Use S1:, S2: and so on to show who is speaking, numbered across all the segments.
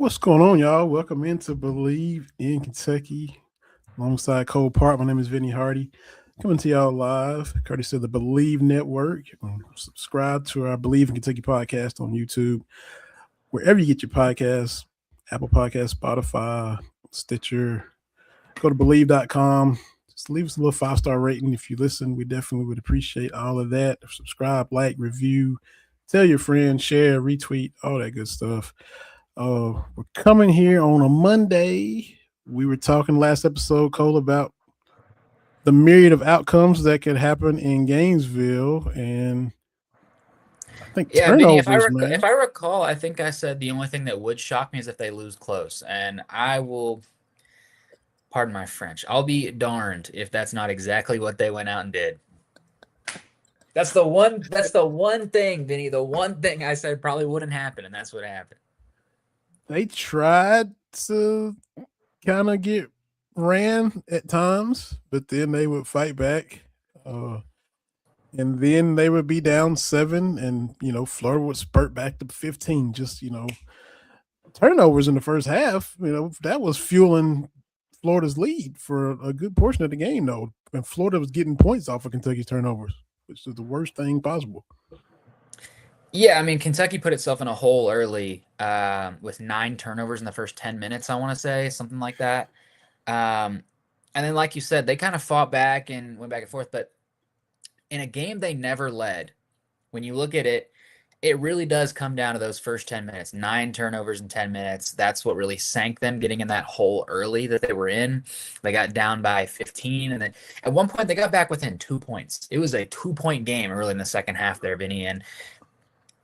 S1: What's going on, y'all? Welcome into Believe in Kentucky alongside Cole Park. My name is Vinny Hardy. Coming to y'all live, courtesy of the Believe Network. Subscribe to our Believe in Kentucky podcast on YouTube, wherever you get your podcasts, Apple Podcasts, Spotify, Stitcher. Go to Believe.com. Just leave us a little 5-star rating if you listen. We definitely would appreciate all of that. Subscribe, like, review, tell your friends, share, retweet, all that good stuff. We're coming here on a Monday. We were talking last episode, Cole, about the myriad of outcomes that could happen in Gainesville, and I think
S2: Yeah, Vinny, if I
S1: turnovers,
S2: rec
S1: man.
S2: if I recall, I think I said the only thing that would shock me is if they lose close, and I will, pardon my French, I'll be darned if that's not exactly what they went out and did. That's the one thing, Vinny, the one thing I said probably wouldn't happen, and that's what happened.
S1: They tried to kind of get ran at times, but then they would fight back. Uh, and then they would be down 7, and Florida would spurt back to 15. Just turnovers in the first half. That was fueling Florida's lead for a good portion of the game, though. And Florida was getting points off of Kentucky's turnovers, which is the worst thing possible.
S2: Yeah, I mean, Kentucky put itself in a hole early with 9 turnovers in the first 10 minutes, I want to say, something like that. Um, and then, like you said, they kind of fought back and went back and forth, but in a game they never led, when you look at it, it really does come down to those first 10 minutes. 9 turnovers in 10 minutes. That's what really sank them, getting in that hole early that they were in. They got down by 15, and then at one point they got back within 2 points. It was a 2-point game early in the second half there, Vinny, and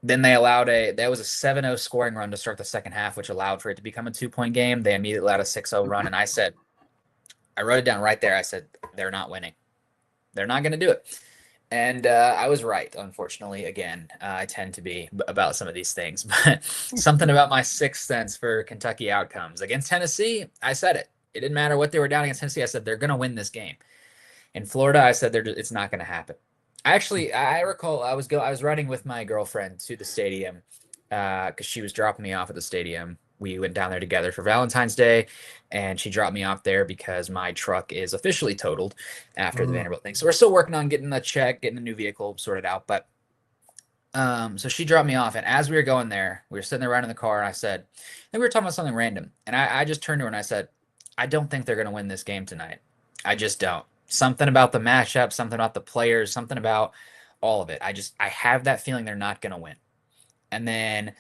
S2: then they allowed that was a 7-0 scoring run to start the second half, which allowed for it to become a 2-point game. They immediately allowed a 6-0 run, and I wrote it down right there. I said, they're not winning. They're not going to do it. And I was right, unfortunately. Again, I tend to be about some of these things, but something about my sixth sense for Kentucky outcomes. Against Tennessee, I said it. It didn't matter what they were down against Tennessee. I said they're going to win this game. In Florida, I said it's not going to happen. I recall I was riding with my girlfriend to the stadium because she was dropping me off at the stadium. We went down there together for Valentine's Day, and she dropped me off there because my truck is officially totaled after the Vanderbilt thing. So we're still working on getting the check, getting the new vehicle sorted out. But so she dropped me off, and as we were going there, we were sitting there riding in the car, and I said, we were talking about something random, and I just turned to her and I said, I don't think they're going to win this game tonight. I just don't. Something about the matchup, something about the players, something about all of it. I have that feeling they're not going to win. And then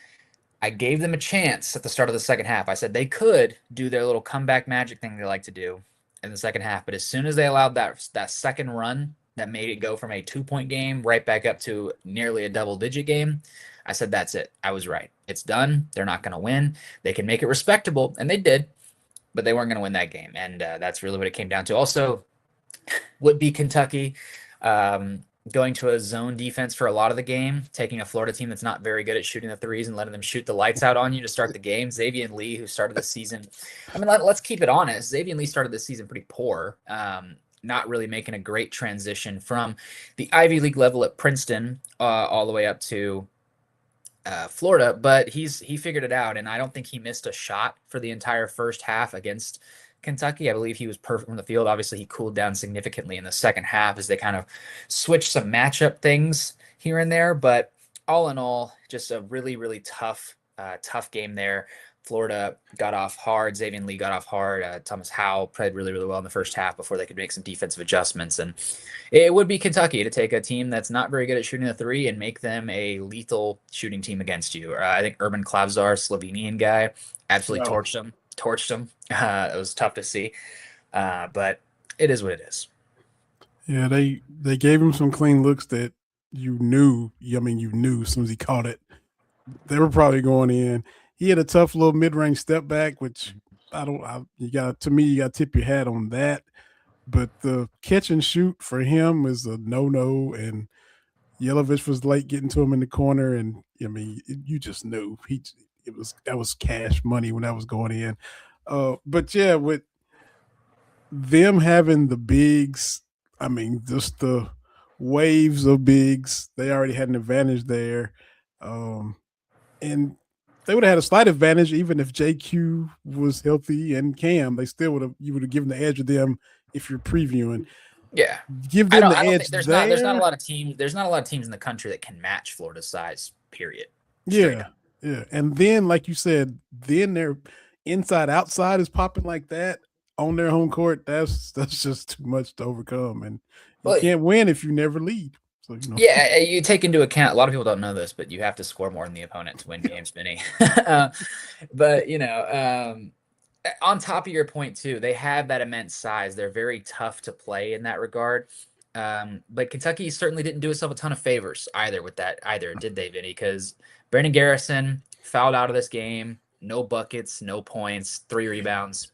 S2: I gave them a chance at the start of the second half. I said they could do their little comeback magic thing they like to do in the second half, but as soon as they allowed that second run that made it go from a 2-point game right back up to nearly a double-digit game, I said that's it. I was right. It's done. They're not going to win. They can make it respectable, and they did, but they weren't going to win that game, and that's really what it came down to. Also, would be Kentucky going to a zone defense for a lot of the game, taking a Florida team that's not very good at shooting the threes and letting them shoot the lights out on you to start the game. Xavier Lee, who started the season, I mean, let's keep it honest. Xavier Lee started the season pretty poor, not really making a great transition from the Ivy League level at Princeton all the way up to Florida, but he figured it out, and I don't think he missed a shot for the entire first half against Kentucky. I believe he was perfect from the field. Obviously, he cooled down significantly in the second half as they kind of switched some matchup things here and there. But all in all, just a really, really tough game there. Florida got off hard. Xavier Lee got off hard. Thomas Howell played really, really well in the first half before they could make some defensive adjustments. And it would be Kentucky to take a team that's not very good at shooting the three and make them a lethal shooting team against you. I think Urban Klavzar, Slovenian guy, absolutely torched him. It was tough to see, but it is what it is.
S1: Yeah, they gave him some clean looks that you knew. I mean, you knew as soon as he caught it, they were probably going in. He had a tough little mid-range step back, which you got to tip your hat on that. But the catch and shoot for him is a no-no, and Yelovich was late getting to him in the corner, and I mean, you just knew that was cash money when that was going in. But yeah, with them having the bigs, I mean, just the waves of bigs, they already had an advantage there. And they would have had a slight advantage even if JQ was healthy and Cam. They still would have you would have given the edge to them if you're previewing.
S2: Yeah.
S1: Give
S2: I
S1: them
S2: don't
S1: the
S2: I don't
S1: edge
S2: think there's not a
S1: there.
S2: lot of teams in the country that can match Florida's size, period. Straight
S1: Yeah,
S2: up.
S1: yeah. And then, like you said, then their inside outside is popping like that on their home court. That's just too much to overcome, and you
S2: Well,
S1: can't win if you never lead. So you know.
S2: yeah, you take into account a lot of people don't know this, but you have to score more than the opponent to win games, Vinny. uh, but on top of your point too, they have that immense size. They're very tough to play in that regard. But Kentucky certainly didn't do itself a ton of favors either with that either, did they, Vinny? Because Brandon Garrison fouled out of this game, no buckets, no points, 3 rebounds.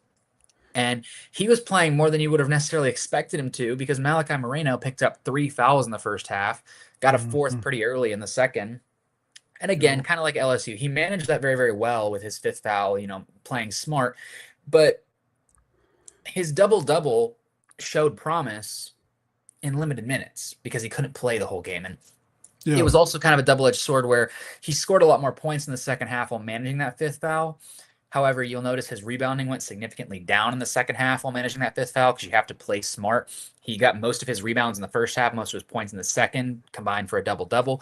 S2: And he was playing more than you would have necessarily expected him to because Malachi Moreno picked up 3 fouls in the first half, got a fourth
S1: Mhm.
S2: pretty early in the second. And again,
S1: Yeah.
S2: kind of like LSU, he managed that very, very well with his fifth foul, playing smart. But his double-double showed promise in limited minutes because he couldn't play the whole game. And it
S1: Yeah.
S2: was also kind of a double-edged sword where he scored a lot more points in the second half while managing that fifth foul. However, you'll notice his rebounding went significantly down in the second half while managing that fifth foul because you have to play smart. He got most of his rebounds in the first half, most of his points in the second, combined for a double-double.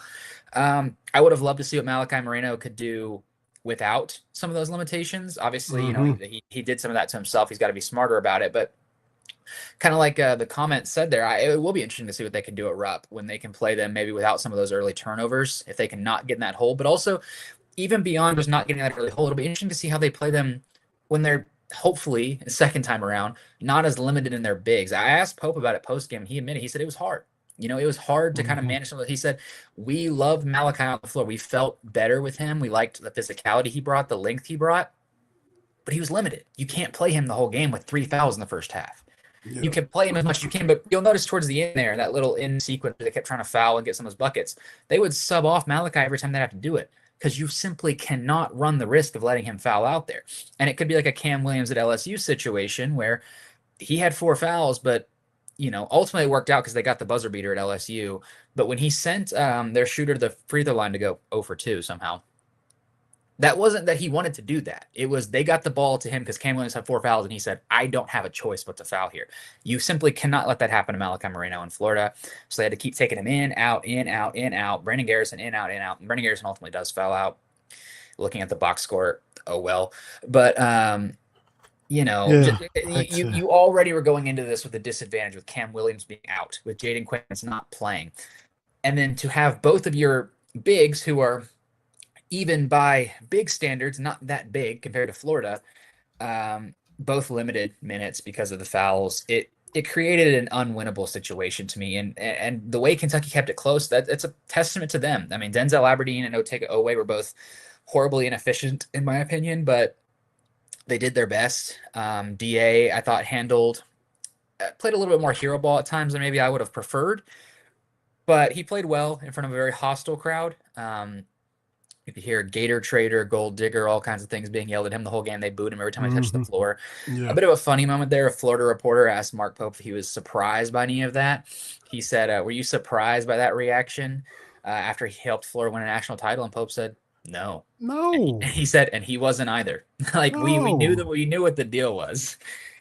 S2: I would have loved to see what Malachi Moreno could do without some of those limitations. Obviously,
S1: Hmm.
S2: he did some of that to himself. He's got to be smarter about it. But kind of like the comment said there, it will be interesting to see what they can do at Rupp when they can play them maybe without some of those early turnovers, if they can not get in that hole. But also, even beyond just not getting that early hole, it'll be interesting to see how they play them when they're hopefully a second time around not as limited in their bigs. I asked Pope about it post game. He admitted, he said it was hard. It was hard to kind of
S1: Hmm.
S2: manage some of it. He said, we loved Malachi on the floor. We felt better with him. We liked the physicality he brought, the length he brought, but he was limited. You can't play him the whole game with 3 fouls in the first half. You
S1: Yeah.
S2: can play him as much as you can, but you'll notice towards the end there, that little in sequence, they kept trying to foul and get some of those buckets. They would sub off Malachi every time they have to do it because you simply cannot run the risk of letting him foul out there. And it could be like a Cam Williams at LSU situation where he had 4 fouls, but ultimately it worked out because they got the buzzer beater at LSU. But when he sent their shooter to the free throw line to go 0 for 2 somehow, that wasn't that he wanted to do that. It was they got the ball to him because Cam Williams had 4 fouls, and he said, I don't have a choice but to foul here. You simply cannot let that happen to Malachi Moreno in Florida. So they had to keep taking him in, out, in, out, in, out. Brandon Garrison, in, out, in, out. And Brandon Garrison ultimately does foul out. Looking at the box score, oh well. But
S1: Yeah. That's
S2: you already were going into this with a disadvantage with Cam Williams being out, with Jaden Quince not playing. And then to have both of your bigs who are even by big standards, not that big compared to Florida, both limited minutes because of the fouls. It created an unwinnable situation to me, and the way Kentucky kept it close, it's a testament to them. I mean, Denzel Aberdeen and Otega Owe were both horribly inefficient in my opinion, but they did their best. Da I thought played a little bit more hero ball at times than maybe I would have preferred, but he played well in front of a very hostile crowd. You could hear Gator Trader, Gold Digger, all kinds of things being yelled at him the whole game. They booed him every time he touched the
S1: hmm.
S2: floor. A
S1: Yeah.
S2: bit of a funny moment there. A Florida reporter asked Mark Pope if he was surprised by any of that. He said, were you surprised by that reaction after he helped Florida win a national title? And Pope said, no. And he,
S1: No.
S2: he said, and he wasn't either. Like we knew that
S1: No.
S2: we knew what the deal was,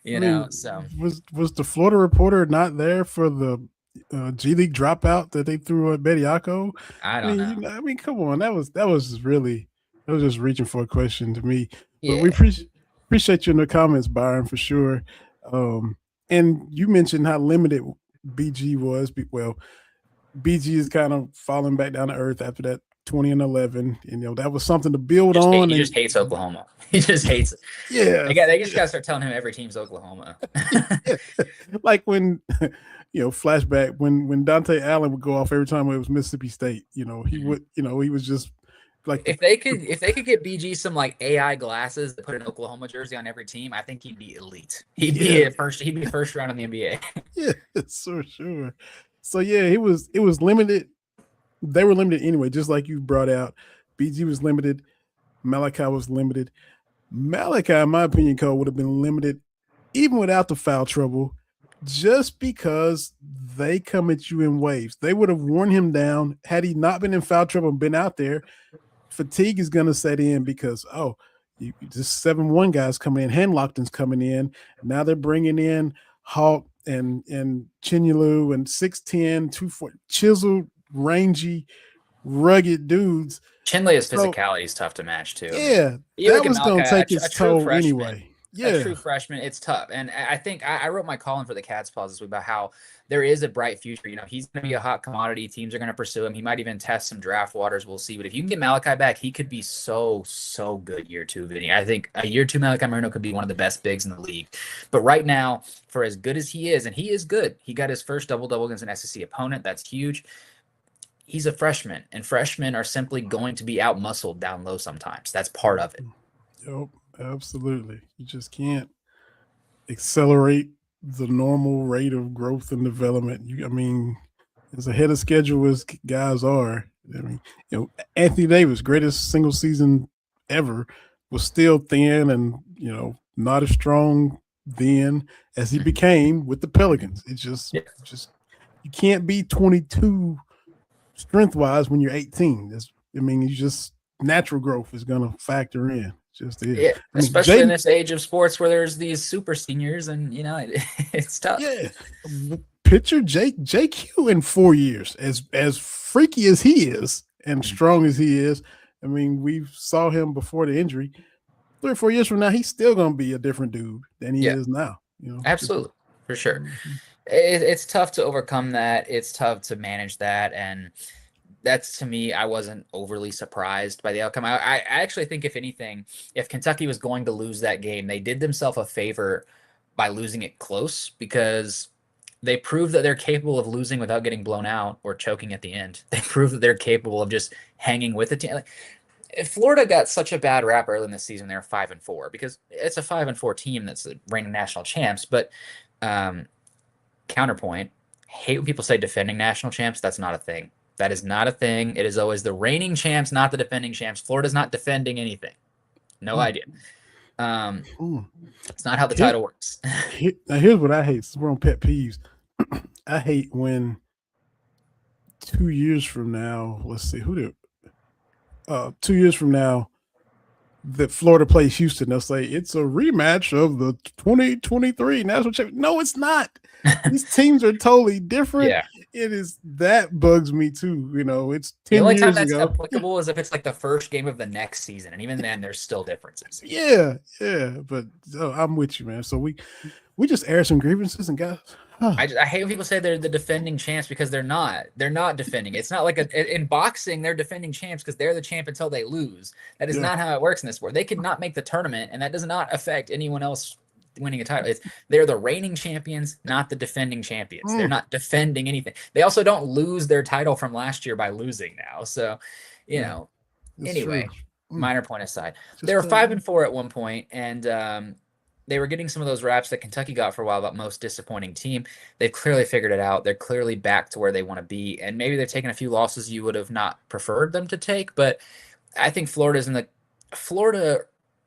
S1: I mean,
S2: so
S1: was the Florida reporter not there for the G League dropout that they threw at Bediako?
S2: I
S1: I
S2: don't
S1: mean,
S2: know.
S1: come on, that was really that was just reaching for a question to me. But we
S2: Yeah.
S1: appreciate you in the comments, Byron, for sure. Um, and you mentioned how limited BG was. Well, BG is kind of falling back down to earth after that 20 and 11. That was something to build on.
S2: He
S1: And
S2: just hates Oklahoma. He just hates it.
S1: yeah,
S2: They just
S1: yeah.
S2: got to start telling him every team's Oklahoma.
S1: Like when flashback when Dante Allen would go off every time it was Mississippi State. He would. He was just like
S2: If they could get BG some like AI glasses that put an Oklahoma jersey on every team, I think he'd be elite.
S1: yeah,
S2: He'd be first round in the NBA.
S1: yeah, for sure. So yeah, it was limited. They were limited anyway, just like you brought out. BG was limited. Malachi was limited. Malachi, in my opinion, Cole would have been limited even without the foul trouble, just because they come at you in waves. They would have worn him down had he not been in foul trouble and been out there. fatigue is going to set in because just 7-1 guys coming in, Handlockton's coming in. Now they're bringing in Hawk and Chinyalu and 6'10", 240 chiseled, rangy, rugged dudes.
S2: Chinley's
S1: So
S2: physicality is tough to match too. I mean,
S1: yeah,
S2: you
S1: that
S2: look at
S1: was going
S2: Malachi,
S1: to take
S2: a
S1: its
S2: true
S1: toll
S2: freshman.
S1: anyway.
S2: A
S1: Yeah.
S2: true freshman, it's tough. And I think I wrote my column for the Cats Pause this week about how there is a bright future. You know, he's going to be a hot commodity. Teams are going to pursue him. He might even test some draft waters. We'll see. But if you can get Malachi back, he could be so good year two, Vinny. I think a year two Malachi Marino could be one of the best bigs in the league. But right now, for as good as he is, and he is good, he got his first double-double against an SEC opponent. That's huge. He's a freshman, and freshmen are simply going to be out-muscled down low sometimes. That's part of it.
S1: Yep, absolutely. You just can't accelerate the normal rate of growth and development. I mean, as ahead of schedule as guys are. I mean, Anthony Davis, greatest single season ever, was still thin and not as strong then as he became with the Pelicans. It's just you can't be 22 strength wise when you're 18. You just natural growth is going to factor in. Just is.
S2: Yeah, especially in this age of sports where there's these super seniors, and it's tough.
S1: Yeah, picture JQ in 4 years, as freaky as he is and strong as he is. I mean, we saw him before the injury. 3 or 4 years from now, he's still going to be a different dude than he is now.
S2: Absolutely, for sure. Mm-hmm. It's tough to overcome that. It's tough to manage that, and that's, to me, I wasn't overly surprised by the outcome. I actually think, if anything, if Kentucky was going to lose that game, they did themselves a favor by losing it close, because they proved that they're capable of losing without getting blown out or choking at the end. They proved that they're capable of just hanging with the team. Like, if Florida got such a bad rap early in the season, they're 5-4, because it's a 5-4 team that's the reigning national champs. But counterpoint, hate when people say defending national champs. That's not a thing. That is not a thing. It is always the reigning champs, not the defending champs. Florida's not defending anything. No idea. It's not how the title works.
S1: Now, here's what I hate. We're on pet peeves. I hate when 2 years from now, let's see, 2 years from now, that Florida plays Houston, they'll say it's a rematch of the 2023 national championship. No, it's not. These teams are totally different.
S2: Yeah.
S1: It is. That bugs me too. It's 10
S2: the only
S1: years
S2: time that's
S1: ago.
S2: applicable is if it's like the first game of the next season, and even then there's still differences.
S1: Yeah, but I'm with you, man. So we just air some grievances and guys.
S2: I hate when people say they're the defending champs, because they're not. They're not defending. It's not like in boxing, they're defending champs because they're the champ until they lose. That is not how it works in this sport. They could not make the tournament, and that does not affect anyone else winning a title. They're the reigning champions, not the defending champions. They're not defending anything. They also don't lose their title from last year by losing now. So, anyway, minor point aside. They were 5-4 at one point, and they were getting some of those raps that Kentucky got for a while about most disappointing team. They've clearly figured it out. They're clearly back to where they want to be. And maybe they've taken a few losses you would have not preferred them to take. But I think Florida,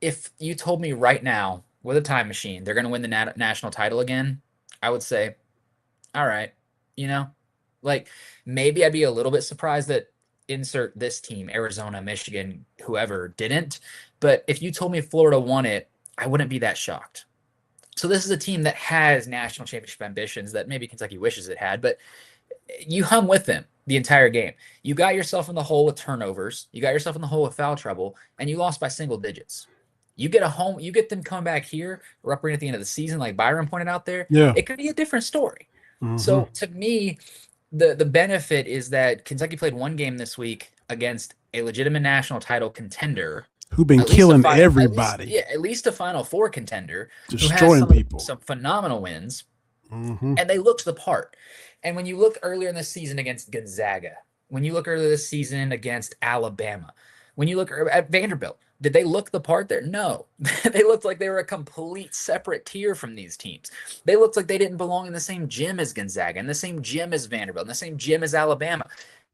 S2: if you told me right now with a time machine, they're going to win the national title again, I would say, all right, like maybe I'd be a little bit surprised that insert this team, Arizona, Michigan, whoever didn't. But if you told me Florida won it, I wouldn't be that shocked. So this is a team that has national championship ambitions that maybe Kentucky wishes it had, but you hung with them the entire game. You got yourself in the hole with turnovers. You got yourself in the hole with foul trouble, and you lost by single digits. You get them coming back here, or up right at the end of the season, like Byron pointed out there.
S1: Yeah.
S2: It could be a different story. Mm-hmm. So to me, the benefit is that Kentucky played one game this week against a legitimate national title contender
S1: who've been killing everybody.
S2: At least a Final Four contender,
S1: destroying people.
S2: Some phenomenal wins, and they looked the part. And when you look earlier in the season against Gonzaga, when you look earlier this season against Alabama, when you look at Vanderbilt, did they look the part there? No. They looked like they were a complete separate tier from these teams. They looked like they didn't belong in the same gym as Gonzaga, in the same gym as Vanderbilt, in the same gym as Alabama.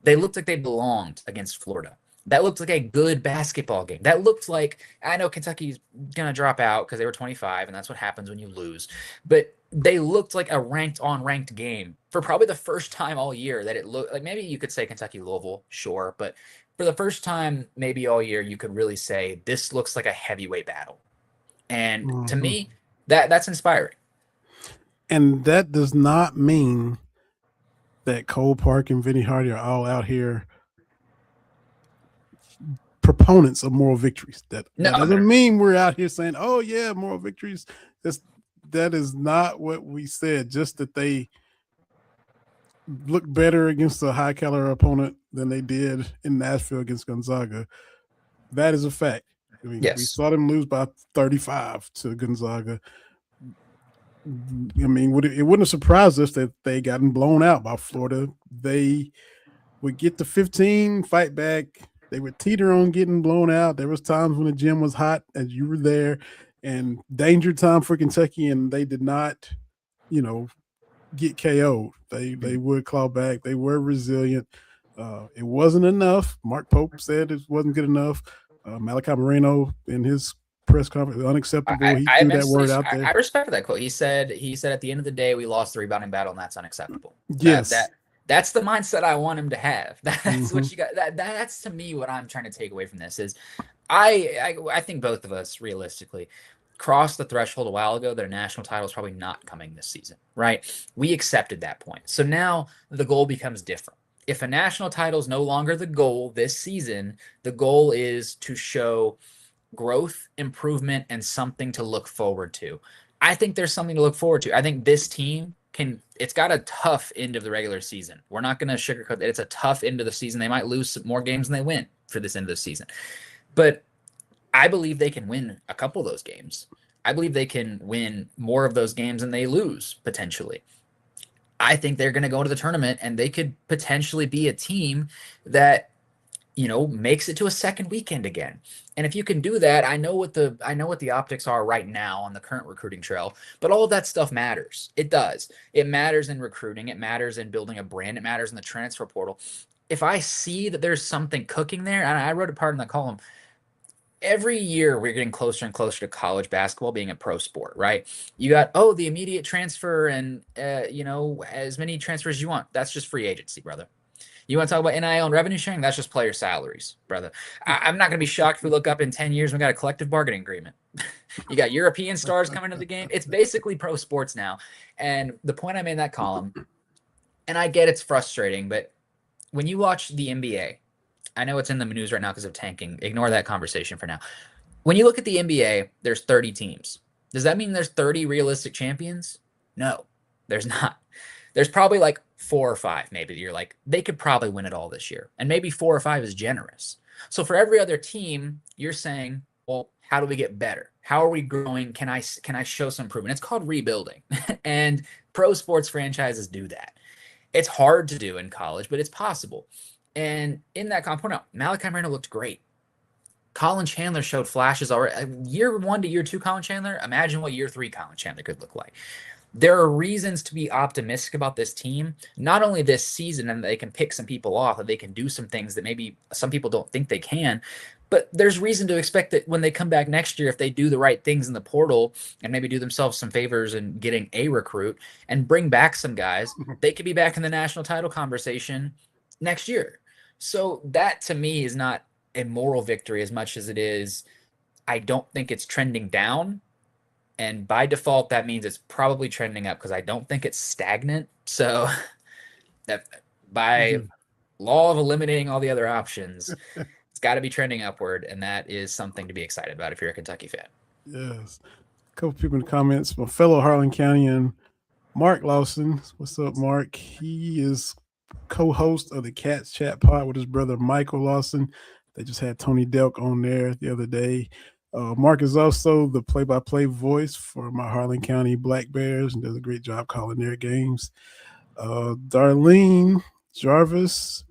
S2: They looked like they belonged against Florida. That looked like a good basketball game. That looked like, I know Kentucky's going to drop out because they were 25, and that's what happens when you lose. But they looked like a ranked game for probably the first time all year that it looked like. Maybe you could say Kentucky-Louisville, sure, but for the first time maybe all year, you could really say this looks like a heavyweight battle. And to
S1: Mhm.
S2: me, that's inspiring.
S1: And that does not mean that Cole Park and Vinny Hardy are all out here proponents of moral victories. That
S2: No, no,
S1: doesn't mean we're out here saying, "Oh yeah, moral victories." That's that is not what we said. Just that they look better against a high caliber opponent than they did in Nashville against Gonzaga. That is a fact. I mean, we
S2: yes.
S1: saw them lose by 35 to Gonzaga. I mean, it wouldn't have surprised us that they gotten blown out by Florida. They would get to 15, fight back. They would teeter on getting blown out. There was times when the gym was hot, as you were there, and danger time for Kentucky, and they did not, you know, get KO'd. They would claw back. They were resilient. It wasn't enough. Mark Pope said it wasn't good enough. Malachi Moreno in his press conference, unacceptable. He
S2: I
S1: threw that
S2: immensely
S1: word out
S2: I
S1: there.
S2: respect that quote. He said at the end of the day we lost the rebounding battle and that's unacceptable. That
S1: Yes.
S2: that that's the mindset I want him to have. That's
S1: Mm-hmm.
S2: what you got. That's to me what I'm trying to take away from this is I think both of us realistically crossed the threshold a while ago that a national title is probably not coming this season, right? We accepted that point. So now the goal becomes different. If a national title is no longer the goal this season, the goal is to show growth, improvement, and something to look forward to. I think there's something to look forward to. I think this team it's got a tough end of the regular season. We're not going to sugarcoat it. It's a tough end of the season. They might lose more games than they win for this end of the season. But I believe they can win a couple of those games. I believe they can win more of those games than they lose potentially. I think they're going to go into the tournament and they could potentially be a team that makes it to a second weekend again. And if you can do that, I know what the optics are right now on the current recruiting trail, but all of that stuff matters. It does. It matters in recruiting, it matters in building a brand, it matters in the transfer portal. If I see that there's something cooking there, and I wrote a part in the column, every year we're getting closer and closer to college basketball being a pro sport, right? You got the immediate transfer and as many transfers as you want. That's just free agency, brother. You want to talk about NIL and revenue sharing? That's just player salaries, brother. I'm not going to be shocked if we look up in 10 years and we got a collective bargaining agreement. You got European stars coming to the game. It's basically pro sports now. And the point I made in that column, and I get it's frustrating, but when you watch the NBA, I know it's in the news right now because of tanking. Ignore that conversation for now. When you look at the NBA, there's 30 teams. Does that mean there's 30 realistic champions? No, there's not. There's probably like 4 or 5, maybe you're like, they could probably win it all this year. And maybe 4 or 5 is generous. So for every other team, you're saying, well, how do we get better? How are we growing? Can I show some improvement? It's called rebuilding. And pro sports franchises do that. It's hard to do in college, but it's possible. And in that component, Malachi Marino looked great. Colin Chandler showed flashes already. Year 1 to year 2, Colin Chandler. Imagine what year 3 Colin Chandler could look like. There are reasons to be optimistic about this team, not only this season, and they can pick some people off, that they can do some things that maybe some people don't think they can, but there's reason to expect that when they come back next year, if they do the right things in the portal and maybe do themselves some favors in getting a recruit and bring back some guys, they could be back in the national title conversation next year. So that to me is not a moral victory as much as it is, I don't think it's trending down. And by default, that means it's probably trending up because I don't think it's stagnant. So that by law of eliminating all the other options, it's got to be trending upward. And that is something to be excited about if you're a Kentucky fan.
S1: Yes. A couple people in the comments. My fellow Harlan County, Mark Lawson. What's up, Mark? He is co-host of the Cats Chat Pod with his brother Michael Lawson. They just had Tony Delk on there the other day. Mark is also the play-by-play voice for my Harlan County Black Bears and does a great job calling their games. Darlene Jarvis,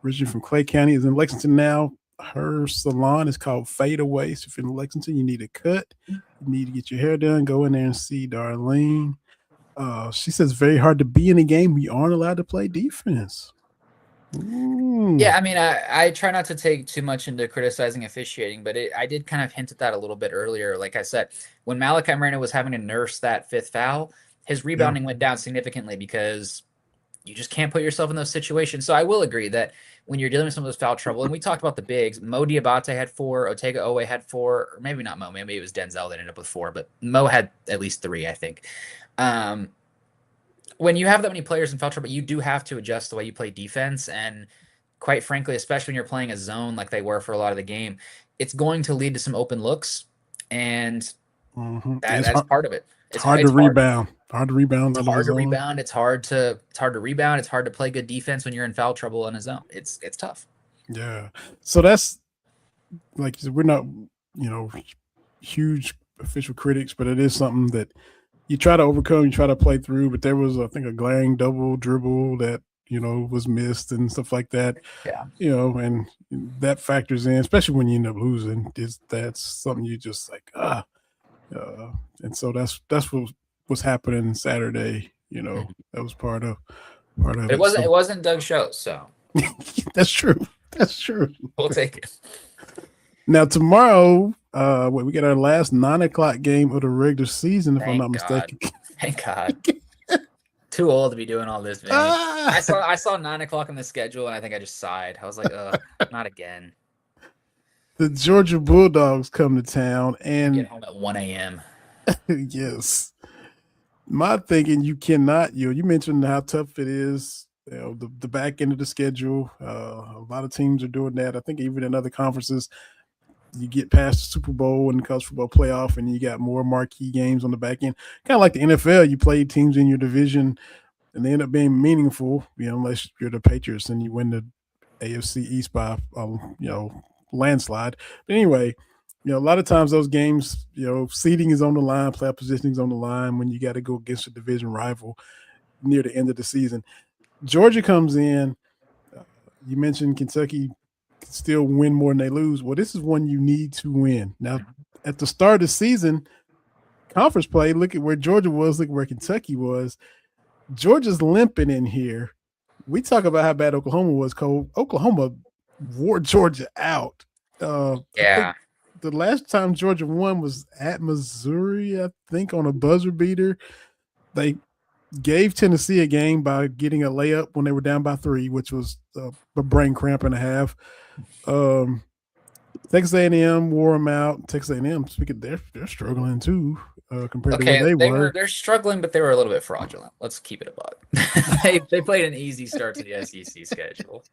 S1: originally from Clay County, is in Lexington now. Her salon is called Fade Away. So if you're in Lexington, you need a cut, you need to get your hair done, go in there and see Darlene. She says very hard to be in a game. We aren't allowed to play defense.
S2: Yeah, I mean, I try not to take too much into criticizing officiating, but I did kind of hint at that a little bit earlier. Like I said, when Malachi Moreno was having to nurse that 5th foul, his rebounding went down significantly because you just can't put yourself in those situations. So I will agree that when you're dealing with some of those foul trouble, and we talked about the bigs, Mo Diabate had 4, Otega Owe had 4, or maybe not Mo, maybe it was Denzel that ended up with 4, but Mo had at least 3, I think. When you have that many players in foul trouble, you do have to adjust the way you play defense. And quite frankly, especially when you're playing a zone like they were for a lot of the game, it's going to lead to some open looks. And that's part of it.
S1: It's hard to rebound. Hard to rebound.
S2: It's hard to rebound. It's hard to rebound. It's hard to play good defense when you're in foul trouble in a zone. It's tough.
S1: Yeah. So that's like we're not, huge official critics, but it is something that you try to overcome, you try to play through. But there was, I think, a glaring double dribble that was missed and stuff like that.
S2: Yeah.
S1: And that factors in, especially when you end up losing. That's something you just like and so that's what was happening Saturday. That was part of
S2: it. It wasn't Doug's show, so
S1: that's true. That's true.
S2: We'll take it.
S1: Now tomorrow, we get our last 9:00 game of the regular season, if I'm not mistaken.
S2: Thank God. Too old to be doing all this, Vinny. I saw 9:00 on the schedule, and I think I just sighed. I was like, not again.
S1: The Georgia Bulldogs come to town and
S2: get home at 1 a.m.
S1: Yes. My thinking, you cannot, you mentioned how tough it is, the back end of the schedule. A lot of teams are doing that. I think even in other conferences, you get past the Super Bowl and the college football playoff, and you got more marquee games on the back end. Kind of like the NFL, you play teams in your division, and they end up being meaningful, unless you're the Patriots and you win the AFC East by, landslide. But anyway, a lot of times those games, seeding is on the line, playoff positioning is on the line when you got to go against a division rival near the end of the season. Georgia comes in. You mentioned Kentucky can still win more than they lose. Well, this is one you need to win. Now, at the start of the season, conference play, look at where Georgia was, look at where Kentucky was. Georgia's limping in here. We talk about how bad Oklahoma was, Cole. Oklahoma wore Georgia out.
S2: Yeah.
S1: The last time Georgia won was at Missouri, I think, on a buzzer beater. They gave Tennessee a game by getting a layup when they were down by 3, which was a brain cramp and a half. Texas A&M wore them out. Texas A&M, speaking, they're struggling too compared to where they were.
S2: They're struggling, but they were a little bit fraudulent. Let's keep it a buck. they played an easy start to the SEC schedule.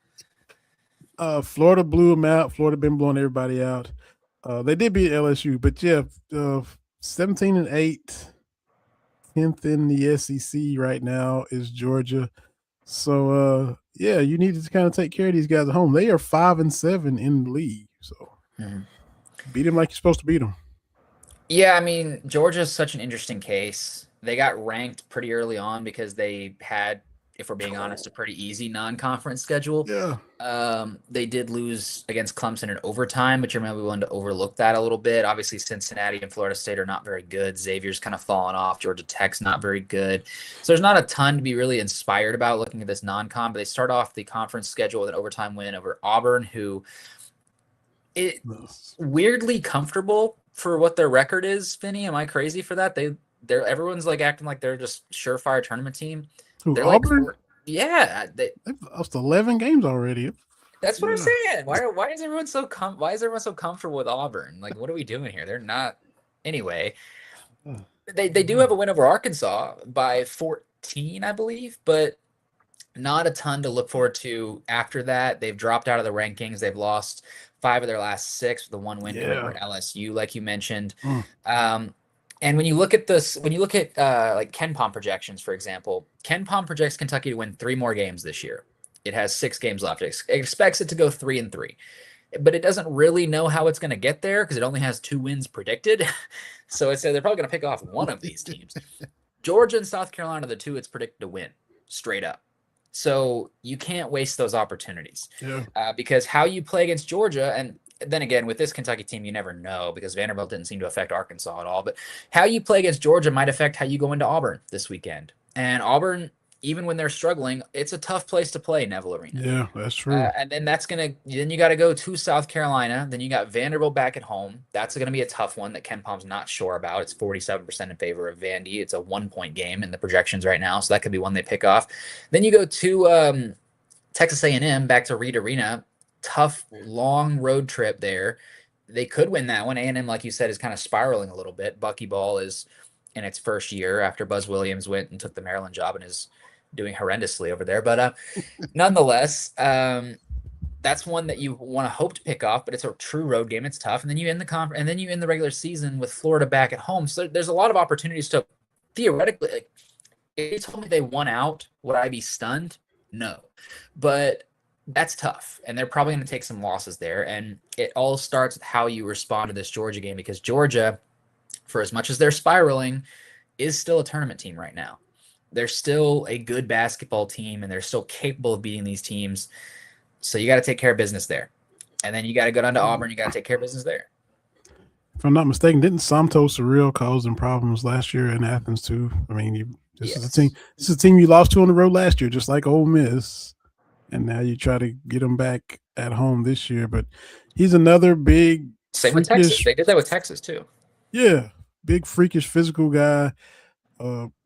S1: Florida blew them out. Florida been blowing everybody out. They did beat LSU, but 17-8, 10th in the SEC right now is Georgia. So you need to kind of take care of these guys at home. They are 5-7 in the league, so beat them like you're supposed to beat them.
S2: Yeah, I mean, Georgia's such an interesting case. They got ranked pretty early on because they had, if we're being honest, a pretty easy non-conference schedule.
S1: Yeah.
S2: They did lose against Clemson in overtime, but you're maybe willing to overlook that a little bit. Obviously, Cincinnati and Florida State are not very good. Xavier's kind of fallen off. Georgia Tech's not very good. So there's not a ton to be really inspired about looking at this non-con, but they start off the conference schedule with an overtime win over Auburn, who it's weirdly comfortable for what their record is, Vinny. Am I crazy for that? They're everyone's like acting like they're just surefire tournament team. They're
S1: Auburn?
S2: Like, yeah, they've
S1: lost 11 games already.
S2: That's what I'm saying. Why is everyone so comfortable with Auburn? Like, what are we doing here? They're not. Anyway, they do have a win over Arkansas by 14, I believe, but not a ton to look forward to after that. They've dropped out of the rankings. They've lost 5 of their last 6 with the 1 win over LSU, like you mentioned. And when you look at like KenPom projections, for example, KenPom projects Kentucky to win 3 more games this year. It has 6 games left. It expects it to go 3-3, but it doesn't really know how it's going to get there because it only has 2 wins predicted. So it said they're probably going to pick off one of these teams. Georgia and South Carolina are the 2 it's predicted to win straight up. So you can't waste those opportunities because how you play against Georgia, and then again, with this Kentucky team, you never know because Vanderbilt didn't seem to affect Arkansas at all. But how you play against Georgia might affect how you go into Auburn this weekend. And Auburn even when they're struggling, it's a tough place to play, Neville Arena.
S1: Yeah, that's true.
S2: And then then you got to go to South Carolina. Then you got Vanderbilt back at home. That's going to be a tough one that Ken Palm's not sure about. It's 47% in favor of Vandy. It's a 1-point game in the projections right now, so that could be one they pick off. Then you go to Texas A&M back to Reed Arena. Tough, long road trip there. They could win that one. A&M, like you said, is kind of spiraling a little bit. Buckyball is in its first year after Buzz Williams went and took the Maryland job and is doing horrendously over there. But nonetheless, that's one that you want to hope to pick off, but it's a true road game. It's tough. And then you end and then you end the regular season with Florida back at home. So there's a lot of opportunities to theoretically, like, if you told me they won out, would I be stunned? No. But that's tough. And they're probably going to take some losses there. And it all starts with how you respond to this Georgia game, because Georgia, for as much as they're spiraling, is still a tournament team right now. They're still a good basketball team, and they're still capable of beating these teams. So you got to take care of business there. And then you got to go down to Auburn. You got to take care of business there.
S1: If I'm not mistaken, didn't Santos Surreal cause them problems last year in Athens too? I mean, this is a team. This is a team you lost to on the road last year, just like Ole Miss, and now you try to get them back at home this year. But he's another big.
S2: Same with Texas. They did that with Texas too.
S1: Yeah, big freakish physical guy,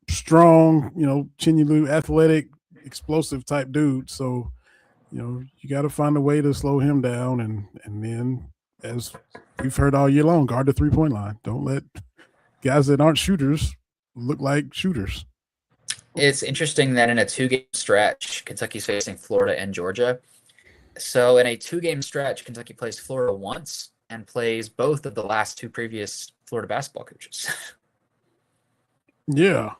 S1: strong, Chinyelu, athletic, explosive type dude. So, you got to find a way to slow him down, and then, as we've heard all year long, guard the 3-point line. Don't let guys that aren't shooters look like shooters.
S2: It's interesting that in a 2-game stretch, Kentucky's facing Florida and Georgia. So in a 2-game stretch, Kentucky plays Florida once and plays both of the last 2 previous Florida basketball coaches.
S1: Yeah,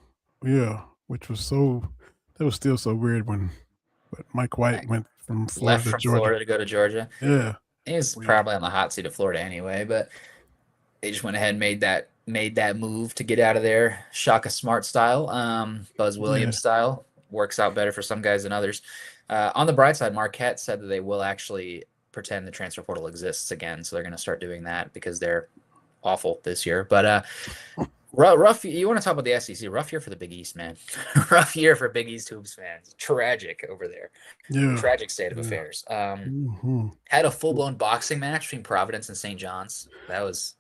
S1: which was still so weird when Mike White went from Florida
S2: to Georgia. Florida to go to Georgia.
S1: Yeah.
S2: He was probably on the hot seat of Florida anyway, but they just went ahead and made that move to get out of there. Shaka Smart style, Buzz Williams style. Works out better for some guys than others. On the bright side, Marquette said that they will actually pretend the transfer portal exists again, so they're going to start doing that because they're awful this year. But rough. You want to talk about the SEC? Rough year for the Big East, man. Rough year for Big East hoops fans. Tragic over there. Yeah. Tragic state of affairs. Had a full blown boxing match between Providence and St. John's. That was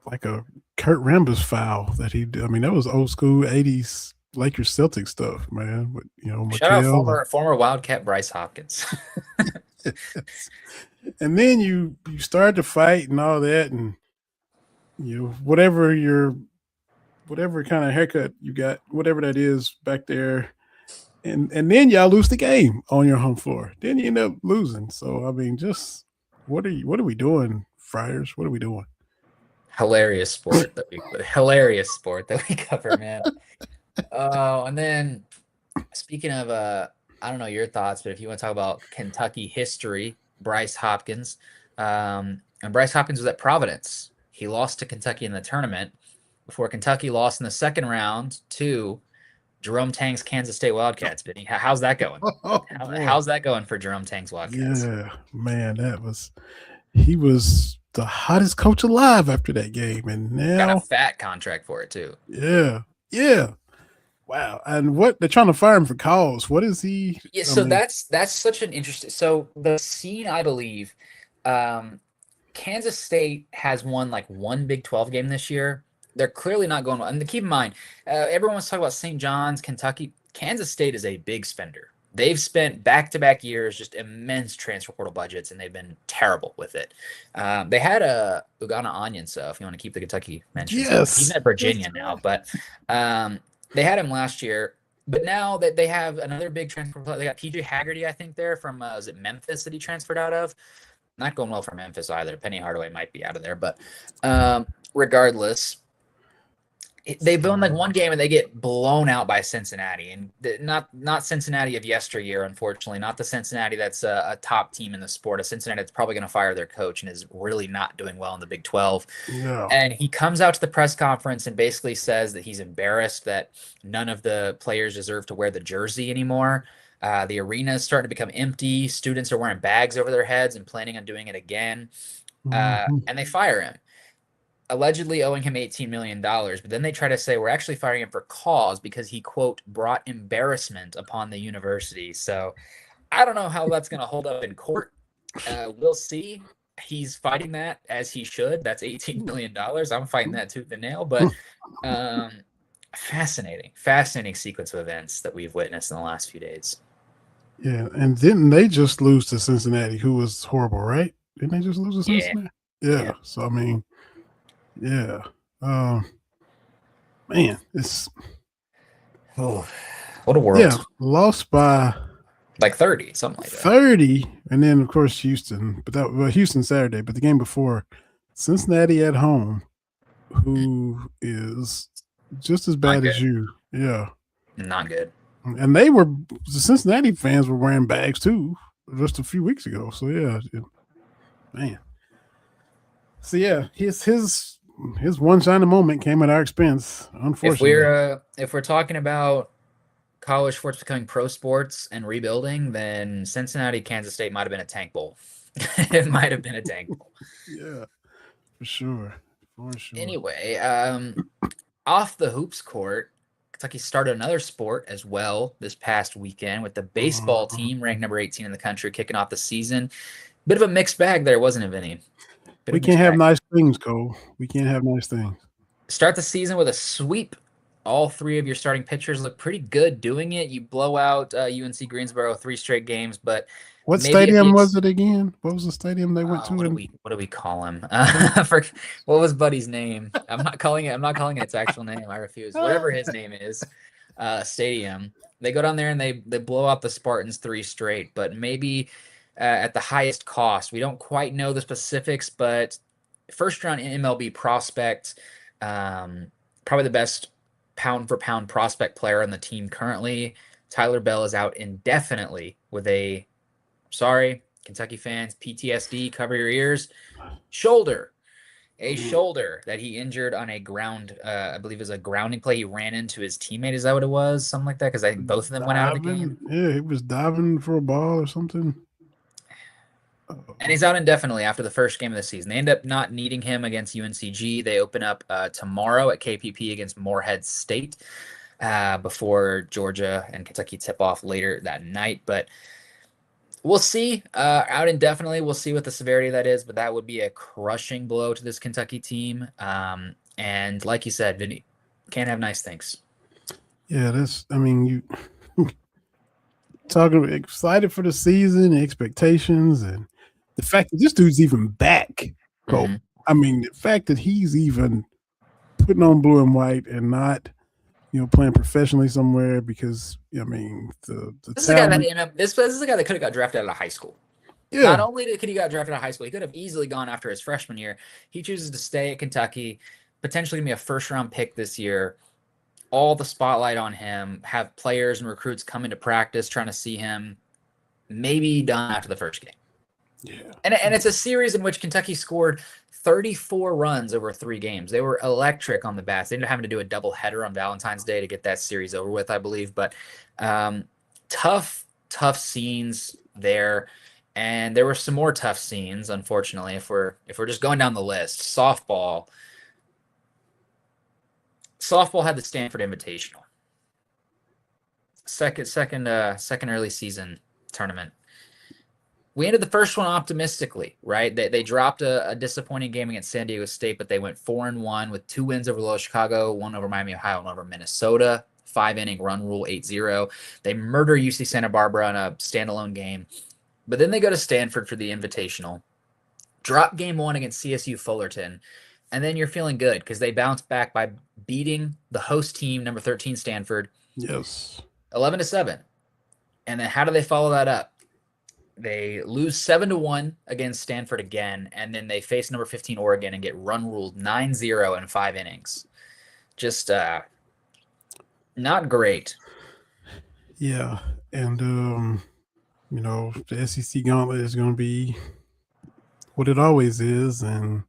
S1: like a Kurt Rambis foul that he did. I mean, that was old school 80s Lakers Celtics stuff, man. But,
S2: shout out former Wildcat Bryce Hopkins.
S1: And then you start to fight and all that, and whatever kind of haircut you got, whatever that is back there, and then y'all lose the game on your home floor. Then you end up losing. So I mean, just what are we doing, Friars? What are we doing?
S2: Hilarious sport that we cover, man. Oh, and then speaking of I don't know your thoughts, but if you want to talk about Kentucky history, Bryce Hopkins, and Bryce Hopkins was at Providence. He lost to Kentucky in the tournament before Kentucky lost in the second round to Jerome Tang's Kansas State Wildcats. Vinny, how's that going? How's that going for Jerome Tang's Wildcats?
S1: Yeah, man, he was the hottest coach alive after that game, and now
S2: got a fat contract for it too.
S1: Yeah. Wow. And what they're trying to fire him for cause. What is he?
S2: Yeah, so that's such an interesting. So the scene, I believe, Kansas State has won like one Big 12 game this year. They're clearly not going well. And keep in mind, everyone wants to talk about St. John's, Kentucky. Kansas State is a big spender. They've spent back-to-back years just immense transfer portal budgets, and they've been terrible with it. They had a Ugana Onion, so if you want to keep the Kentucky mention.
S1: Yes.
S2: He's at Virginia now, but they had him last year. But now that they have another big transfer, they got PJ Haggerty, I think, there from, was it Memphis that he transferred out of? Not going well for Memphis either. Penny Hardaway might be out of there. But regardless, they've won like one game and they get blown out by Cincinnati, and not Cincinnati of yesteryear, unfortunately, not the Cincinnati that's a top team in the sport. A Cincinnati that's probably going to fire their coach and is really not doing well in the Big 12.
S1: Yeah.
S2: And he comes out to the press conference and basically says that he's embarrassed that none of the players deserve to wear the jersey anymore. The arena is starting to become empty. Students are wearing bags over their heads and planning on doing it again. And they fire him. allegedly owing him $18 million, but then they try to say we're actually firing him for cause because he, quote, brought embarrassment upon the university. So I don't know how that's going to hold up in court. We'll see. He's fighting that as he should. That's $18 million. I'm fighting that tooth and nail, but um, fascinating sequence of events that we've witnessed in the last few days.
S1: Yeah, and didn't they just lose to Cincinnati, who was horrible, right? Didn't they just lose to Cincinnati? Yeah. So I mean, yeah. Man, it's
S2: what a world.
S1: Yeah, lost by
S2: like 30, something like
S1: 30, and then of course Houston, but Houston Saturday, but the game before, Cincinnati at home, who is just as bad as you. Yeah.
S2: Not good.
S1: And the Cincinnati fans were wearing bags too just a few weeks ago. So yeah. Man. So yeah, his one shining moment came at our expense, unfortunately.
S2: If we're talking about college sports becoming pro sports and rebuilding, then Cincinnati, Kansas State might have been a tank bowl. It might have been a tank bowl.
S1: Yeah, for sure.
S2: Anyway, off the hoops court, Kentucky started another sport as well this past weekend with the baseball team ranked number 18 in the country kicking off the season. Bit of a mixed bag there, wasn't it, Vinny?
S1: We can't have nice things, Cole. We can't have nice things.
S2: Start the season with a sweep. All three of your starting pitchers look pretty good doing it. You blow out UNC Greensboro 3 straight games, but
S1: what stadium was it again? What was the stadium they went to?
S2: What do we call him? What was Buddy's name? I'm not calling it its actual name. I refuse. Whatever his name is, stadium. They go down there and they blow out the Spartans 3 straight, but maybe at the highest cost. We don't quite know the specifics, but first round MLB prospect, probably the best pound for pound prospect player on the team currently. Tyler Bell is out indefinitely with sorry, Kentucky fans, PTSD, cover your ears, shoulder that he injured on a ground, I believe it was a grounding play. He ran into his teammate. Is that what it was? Something like that? Because I think both of them went out of the game.
S1: Yeah, he was diving for a ball or something.
S2: And he's out indefinitely after the first game of the season. They end up not needing him against UNCG. They open up tomorrow at KPP against Morehead State before Georgia and Kentucky tip off later that night. But we'll see. Out indefinitely. We'll see what the severity of that is. But that would be a crushing blow to this Kentucky team. And like you said, Vinny, can't have nice things.
S1: Yeah, you talking excited for the season, expectations, and the fact that this dude's even back. Mm-hmm. I mean, the fact that he's even putting on blue and white and not, playing professionally somewhere because, I mean,
S2: this is a guy that could have got drafted out of high school. Yeah. Not only could he got drafted out of high school, he could have easily gone after his freshman year. He chooses to stay at Kentucky, potentially going to be a first-round pick this year. All the spotlight on him, have players and recruits come into practice trying to see him, maybe done after the first game.
S1: Yeah.
S2: And it's a series in which Kentucky scored 34 runs over 3 games. They were electric on the bats. They ended up having to do a double header on Valentine's Day to get that series over with, I believe. But tough scenes there. And there were some more tough scenes, unfortunately, if we're just going down the list. Softball had the Stanford Invitational. Second early season tournament. We ended the first one optimistically, right? They dropped a disappointing game against San Diego State, but they went 4-1 with 2 wins over Loyola Chicago, 1 over Miami, Ohio, and 1 over Minnesota. 5-inning run rule, 8-0. They murder UC Santa Barbara in a standalone game. But then they go to Stanford for the Invitational. Drop game 1 against CSU Fullerton. And then you're feeling good because they bounce back by beating the host team, number 13 Stanford.
S1: Yes.
S2: 11-7. And then how do they follow that up? They lose 7-1 against Stanford again, and then they face number 15 Oregon and get run ruled 9-0 in 5 innings. Just not great.
S1: Yeah, and the SEC gauntlet is going to be what it always is, and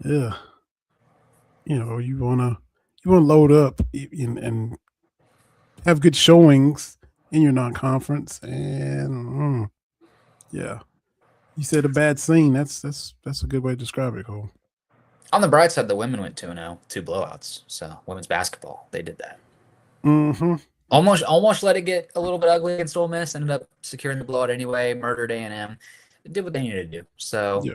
S1: yeah, you want to load up and have good showings in your non-conference, and yeah, you said a bad scene. That's a good way to describe it, Cole.
S2: On the bright side, the women went 2-0, two blowouts. So women's basketball, they did that.
S1: Mm-hmm.
S2: Almost let it get a little bit ugly against Ole Miss. Ended up securing the blowout anyway. Murdered A&M. It did what they needed to do. So
S1: Yeah,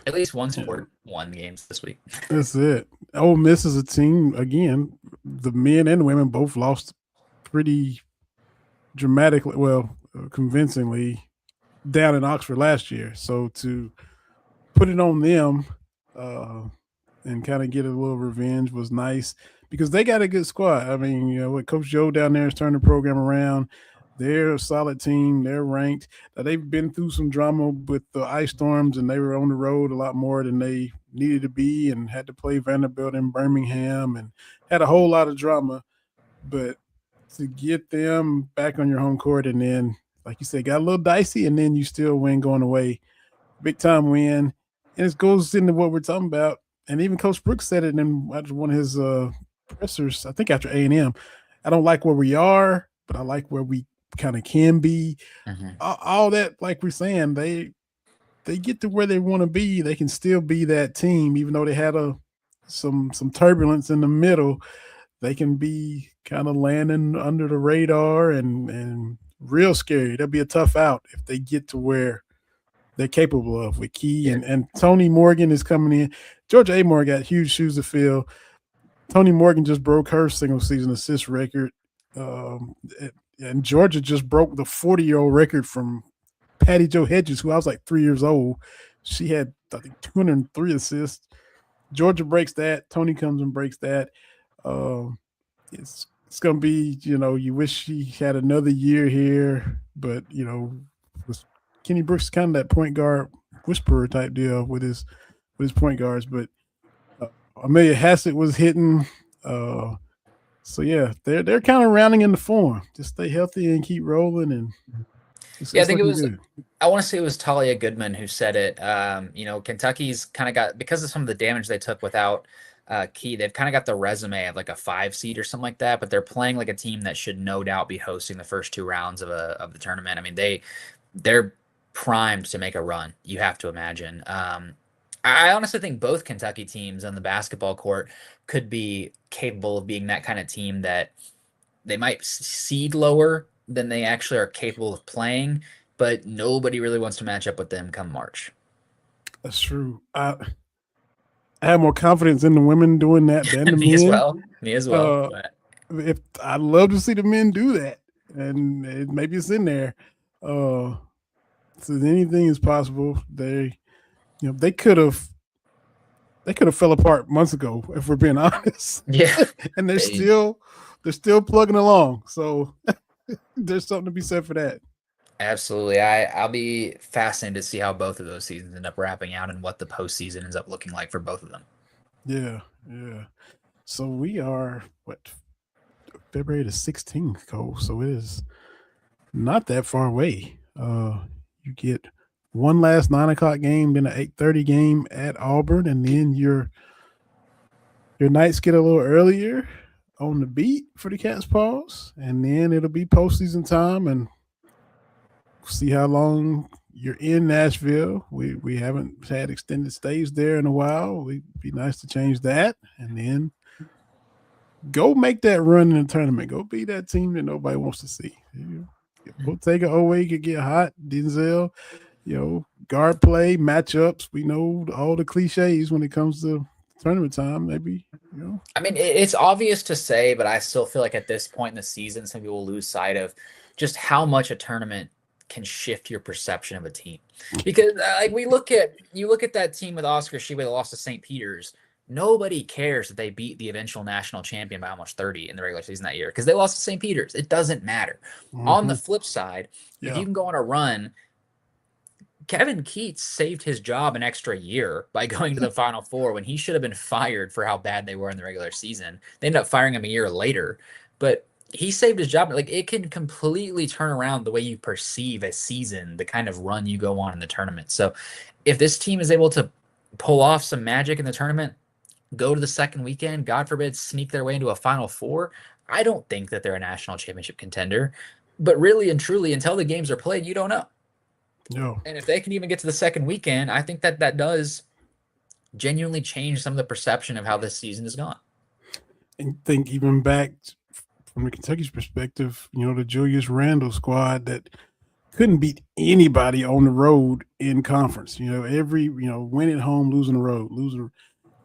S2: at least one
S1: yeah,
S2: sport won games this week.
S1: that's it. Ole Miss is a team again. The men and women both lost pretty dramatically, well, convincingly down in Oxford last year. So to put it on them uh, and kind of get a little revenge was nice because they got a good squad. I mean, what Coach Joe down there has turned the program around. They're a solid team. They're ranked. They've been through some drama with the ice storms, and they were on the road a lot more than they needed to be, and had to play Vanderbilt in Birmingham, and had a whole lot of drama. But to get them back on your home court, and then, like you said, got a little dicey, and then you still win going away, big time win, and it goes into what we're talking about. And even Coach Brooks said it in one of his pressers, I think after A&M. I don't like where we are, but I like where we kind of can be.
S2: Mm-hmm.
S1: All that, like we're saying, they get to where they want to be. They can still be that team, even though they had some turbulence in the middle. They can be kind of landing under the radar and real scary. That'll be a tough out if they get to where they're capable of with Key
S2: Yeah.
S1: and Tony Morgan is coming in. Georgia Amore got huge shoes to fill. Tony Morgan just broke her single season assist record. Um, and Georgia just broke the 40-year-old record from Patty Jo Hedges, who I was like 3 years old. She had, I think, 203 assists. Georgia breaks that. Tony comes and breaks that. Um, it's gonna be, you wish she had another year here, but with Kenny Brooks kind of that point guard whisperer type deal with his point guards, but uh, Amelia Hassett was hitting. So yeah, they're kind of rounding into form. Just stay healthy and keep rolling, and
S2: Yeah, I
S1: it's
S2: think it
S1: looking
S2: was.
S1: good.
S2: I want to say it was Talia Goodman who said it. Kentucky's kind of got, because of some of the damage they took without Key, they've kind of got the resume of like a 5 seed or something like that. But they're playing like a team that should no doubt be hosting the first two rounds of the tournament. I mean, they're primed to make a run. You have to imagine. I honestly think both Kentucky teams on the basketball court could be capable of being that kind of team that they might seed lower than they actually are capable of playing, but nobody really wants to match up with them come March.
S1: That's true. I have more confidence in the women doing that than the
S2: Me as
S1: men.
S2: well. Me as well.
S1: Uh,
S2: But
S1: if I'd love to see the men do that, and maybe it's in there. Uh, so anything is possible. They could have fell apart months ago if we're being honest,
S2: yeah,
S1: and
S2: they,
S1: they're still plugging along. So there's something to be said for that.
S2: absolutely. I'll be fascinated to see how both of those seasons end up wrapping out and what the postseason ends up looking like for both of them.
S1: Yeah, yeah. So we are what, February the 16th, Cole. So it is not that far away. You get one last 9 o'clock game, then an 8:30 game at Auburn, and then your nights get a little earlier on the beat for the Cats Paws, and then it'll be postseason time, and see how long you're in Nashville. We haven't had extended stays there in a while. It'd be nice to change that, and then go make that run in the tournament. Go be that team that nobody wants to see. Bottega Owe could get hot. Denzel, guard play, matchups. We know all the cliches when it comes to tournament time. Maybe,
S2: I mean, it's obvious to say, but I still feel like at this point in the season, some people lose sight of just how much a tournament can shift your perception of a team. Because like you look at that team with Oscar Shebe that lost to St. Peter's. Nobody cares that they beat the eventual national champion by almost 30 in the regular season that year because they lost to St. Peter's. It doesn't matter. On the flip side, if
S1: yeah,
S2: you can go on a run, Kevin Keats saved his job an extra year by going to the Final Four when he should have been fired for how bad they were in the regular season. They ended up firing him a year later, but he saved his job. Like, it can completely turn around the way you perceive a season, the kind of run you go on in the tournament. So if this team is able to pull off some magic in the tournament, go to the second weekend, God forbid, sneak their way into a Final Four, I don't think that they're a national championship contender. But really and truly, until the games are played, you don't know.
S1: yeah,
S2: And if they can even get to the second weekend, I think that does genuinely changed some of the perception of how this season has gone.
S1: And think even back from the Kentucky's perspective, the Julius Randle squad that couldn't beat anybody on the road in conference. Every win at home, losing the road, losing,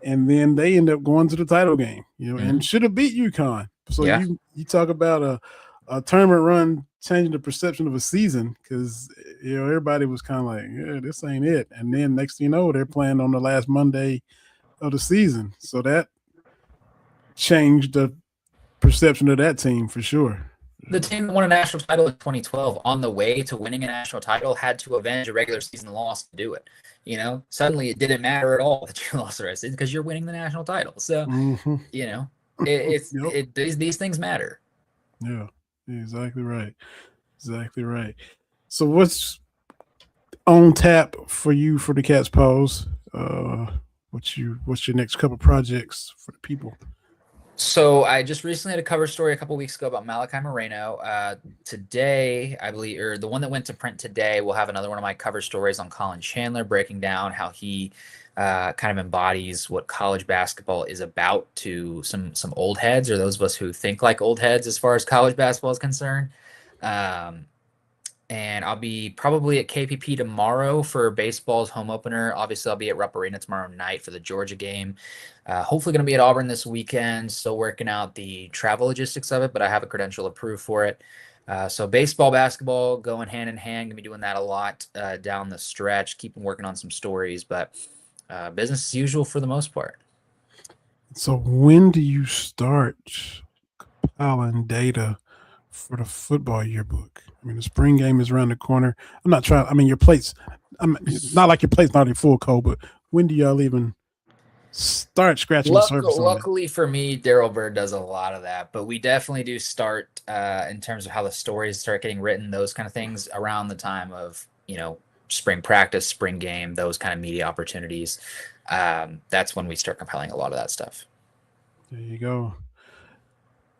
S1: and then they end up going to the title game. And should have beat UConn. So
S2: Yeah.
S1: you talk about a tournament run changing the perception of a season, because everybody was kind of like, yeah, this ain't it. And then next thing you know, they're playing on the last Monday of the season. So that changed the perception of that team for sure.
S2: The team that won a national title in 2012 on the way to winning a national title had to avenge a regular season loss to do it. Suddenly it didn't matter at all that you lost the rest because you're winning the national title. So, these things matter.
S1: Yeah, exactly right. Exactly right. So what's on tap for you for the Cat's Paws? What's your next couple projects for the people?
S2: So I just recently had a cover story a couple weeks ago about Malachi Moreno. Today, I believe, or the one that went to print today, will have another one of my cover stories on Colin Chandler, breaking down how he kind of embodies what college basketball is about to some old heads, or those of us who think like old heads as far as college basketball is concerned. And I'll be probably at KPP tomorrow for baseball's home opener. Obviously, I'll be at Rupp Arena tomorrow night for the Georgia game. Hopefully going to be at Auburn this weekend. Still working out the travel logistics of it, but I have a credential approved for it. So baseball, basketball going hand in hand. Going to be doing that a lot down the stretch. Keeping working on some stories, but business as usual for the most part.
S1: So when do you start compiling data for the football yearbook? I mean, the spring game is around the corner. I'm not trying. I mean, your plates. Not like your plate's not in full code, but when do y'all even start scratching the surface?
S2: Luckily for me, Daryl Bird does a lot of that, but we definitely do start in terms of how the stories start getting written, those kind of things around the time of spring practice, spring game, those kind of media opportunities. That's when we start compiling a lot of that stuff.
S1: There you go.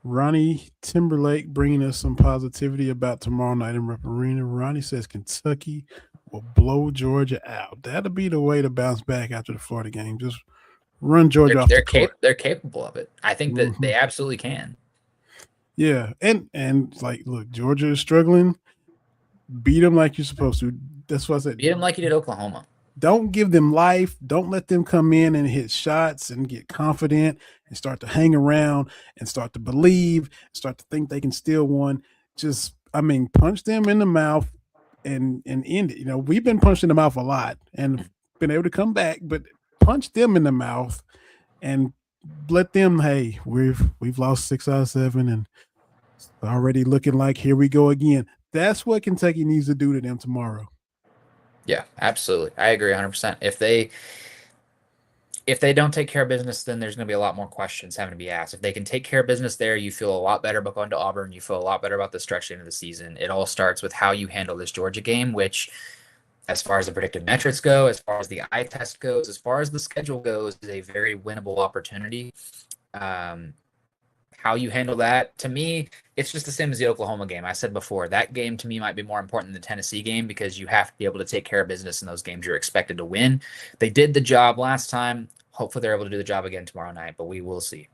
S1: Ronnie Timberlake bringing us some positivity about tomorrow night in Rupp Arena. Ronnie says Kentucky will blow Georgia out. That'll be the way to bounce back after the Florida game. Just run Georgia off the court.
S2: They're capable of it. I think that they absolutely can.
S1: Yeah, and like, look, Georgia is struggling. Beat them like you're supposed to. That's what I said.
S2: Beat them like you did Oklahoma.
S1: Don't give them life. Don't let them come in and hit shots and get confident and start to hang around and start to believe, start to think they can steal one. Just, punch them in the mouth and end it. We've been punched in the mouth a lot and been able to come back, but punch them in the mouth and let them, hey, we've lost 6 out of 7 and it's already looking like here we go again. That's what Kentucky needs to do to them tomorrow.
S2: Yeah, absolutely. I agree 100%. If they don't take care of business, then there's going to be a lot more questions having to be asked. If they can take care of business there, you feel a lot better about going to Auburn. You feel a lot better about the stretch end of the season. It all starts with how you handle this Georgia game, which, as far as the predictive metrics go, as far as the eye test goes, as far as the schedule goes, is a very winnable opportunity. How you handle that, to me, it's just the same as the Oklahoma game. I said before, that game to me might be more important than the Tennessee game because you have to be able to take care of business in those games you're expected to win. They did the job last time. Hopefully they're able to do the job again tomorrow night, but we will see.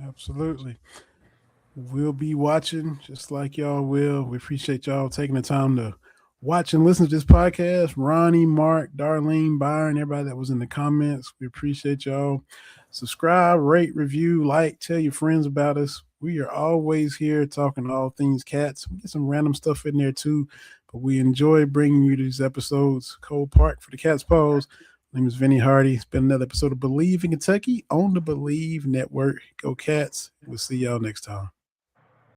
S1: Absolutely. We'll be watching just like y'all will. We appreciate y'all taking the time to watch and listen to this podcast. Ronnie, Mark, Darlene, Byron, everybody that was in the comments. We appreciate y'all. Subscribe, rate, review, like, tell your friends about us. We are always here talking all things cats. We get some random stuff in there too, but we enjoy bringing you these episodes. Cole Park for the Cat's Paws. My name is Vinny Hardy. It's been another episode of Believe in Kentucky on the Believe Network. Go Cats. We'll see y'all next time.